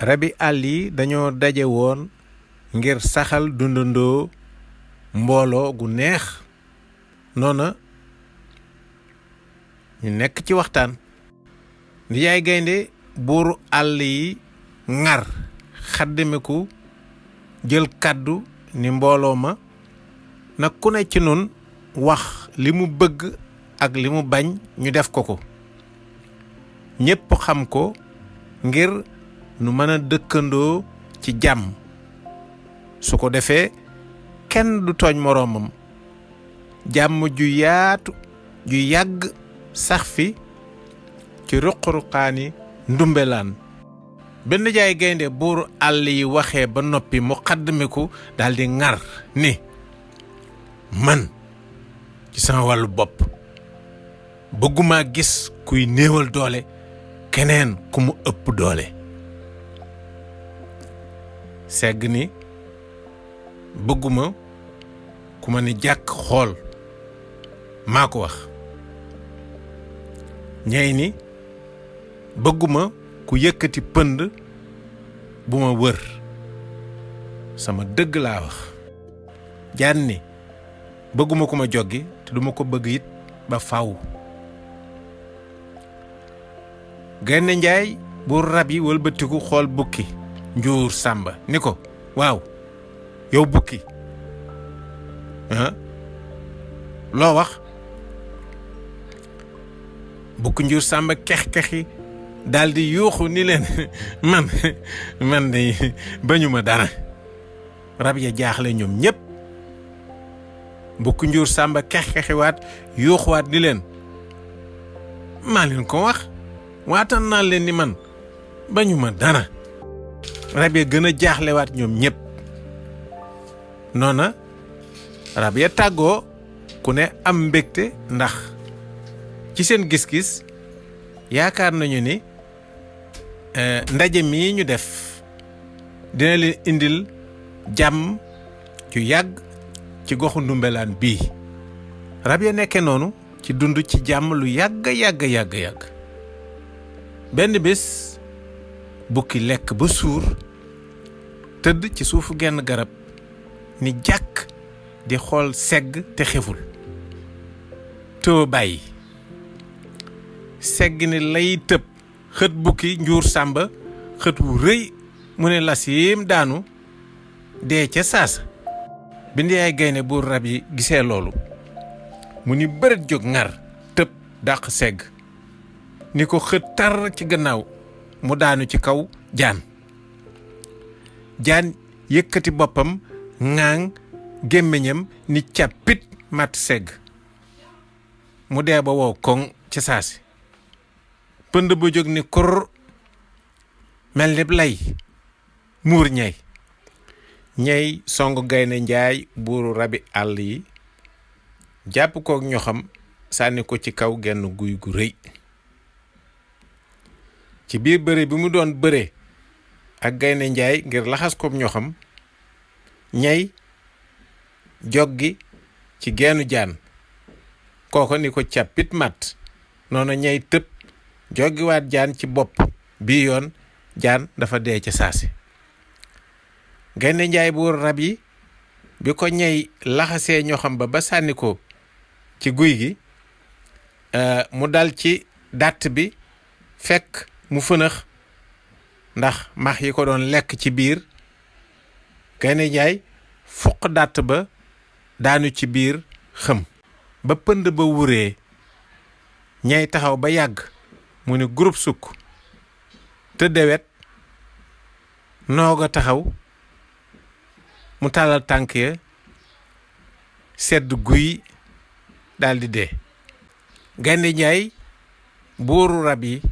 rabi àll yi dañoo daje woon ngir saxal dundandoo mbooloo gu neex noona ñu nekk ci waxtaan. Ndijaay Gaynde buuru àll yi ŋar xaddimiku jël kàddu ni mbooloo ma nag ku ne ci nun wax li mu bëgg ak li mu bañ ñu def ko ñépp xam ko ngir nu mën a dëkkandoo ci jàmm su ko defee kenn du tooñ moroomam jàmm ju yaatu ju yàgg sax fi ci ruq-ruqaani ndumbelaan. benn Ndijaay Gaynde buuru àll yi waxee ba noppi mu xaddamiku daldi ŋar ni man ci sama wàllu bopp bëgguma gis kuy néewal doole keneen ku mu ëpp doole. segg ni bëgguma ku ma ni jàkk xool maa ko wax. ñey ni bëgguma ku yëkkati pënd bu ma wër sama dëgg laa wax. jaan ni bëgguma ku ma joggi te duma ko bëgg it ba faw. Gaynde Njaay bu rab yi wëlbatiku xool bukki njuur sàmba ni ko waaw yow bukki loo wax. bukki njuur sàmba kex-kexi daldi yuuxu ni leen man de bañuma dara. rab ya jaaxle ñoom ñépp. bukki njuur sàmba kex-kexiwaat yuuxuwaat ni leen maa leen ko wax waatan naa leen ni man bañuma dara. rab ya gën a jaaxlewaat ñoom ñépp. noona rab ya tàggoo ku ne am mbégte ndax ci seen gis-gis yaakaar nañu ni ndaje mii ñu def dina leen indil jàmm ju yàgg ci goxu ndumbelaan bii. rab ya nekke noonu ci dund ci jàmm lu yàgg. benn bés bukki lekk ba suur tëdd ci suufu genn garab ni jàkk di xool segg te xeful tëw bàyyi. segg ni lay tëb xët bukki njuur sàmba xët wu rëy mu ne lasiim daanu dee ca saasa. bi Ndijaay Gaynde buur rab yi gisee loolu mu ni bërët jóg ŋar tëb dàq segg ni ko xët tar ci gannaaw mu daanu ci kaw jaan. jaan yëkkati boppam ŋaaŋ gémmiñam ni càppit màtt segg mu dee ba wow koŋ ci saasi. pënd ba jóg ni kur mel ni lay muur ñey song Gaynde Njaay buuru rabi àll yi jàpp kook ñoxam sànni ko ci kaw genn guy gu rëy. ci biir bëre bi mu doon bëre ak Gaynde Njaay ngir laxas kook ñoxam ñey joggi ci geenu jaan kooko ni ko càppit mat noona ñey tëb joggiwaat jaan ci bopp bii yoon jaan dafa dee ca saasi. Gaynde Njaay buur rab yi bi ko ñey laxasee ñoxam ba sànni ko ci guy gi mu dal ci dàtt bi fekk mu fënax ndax max yi ko doon lekk ci biir. Gaynde Njaay fuq dàtt ba daanu ci biir xëm ba pënd ba wuree ñey taxaw ba yàgg mu ni groupe sukk tëddewet nooga taxaw mu tàllal tànk ya sedd guy daldi dee. Gaynde Njaay buuru rab yi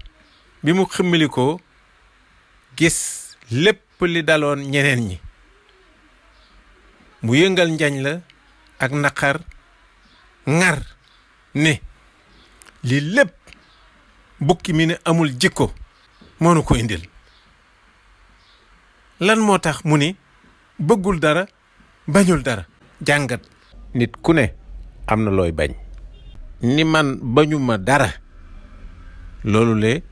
bi mu ximmilikoo gis lépp li daloon ñeneen ñi mu yëngal njañ la ak naqar ŋar ne li lépp bukki mi ne amul jikko moo nu ko indil. lan moo tax mu ni bëggul dara bañul dara. jàngat nit ku ne am na looy bañ. ni man bañuma dara loolu le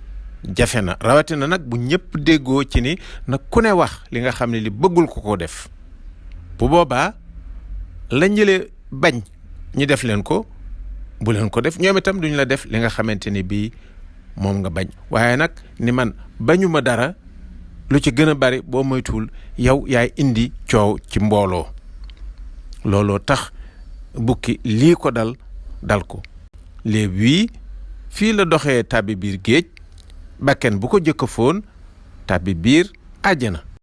jafe na rawatina nag bu ñëpp déggoo ci ni nag ku ne wax li nga xam ne li bëggul ko def bu boobaa la ñële bañ ñi def leen ko bu leen ko def ñoom itam duñ la def li nga xamante ni bii moom nga bañ waaye nag ni man bañuma dara lu ci gën a bari boo moytuwul yow yaay indi coow ci mbooloo looloo tax bukki lii ko dal ko léeb wii fii la doxee tàbbi biir géej bakken bu ko jëkk foon tàbbi biir àjjana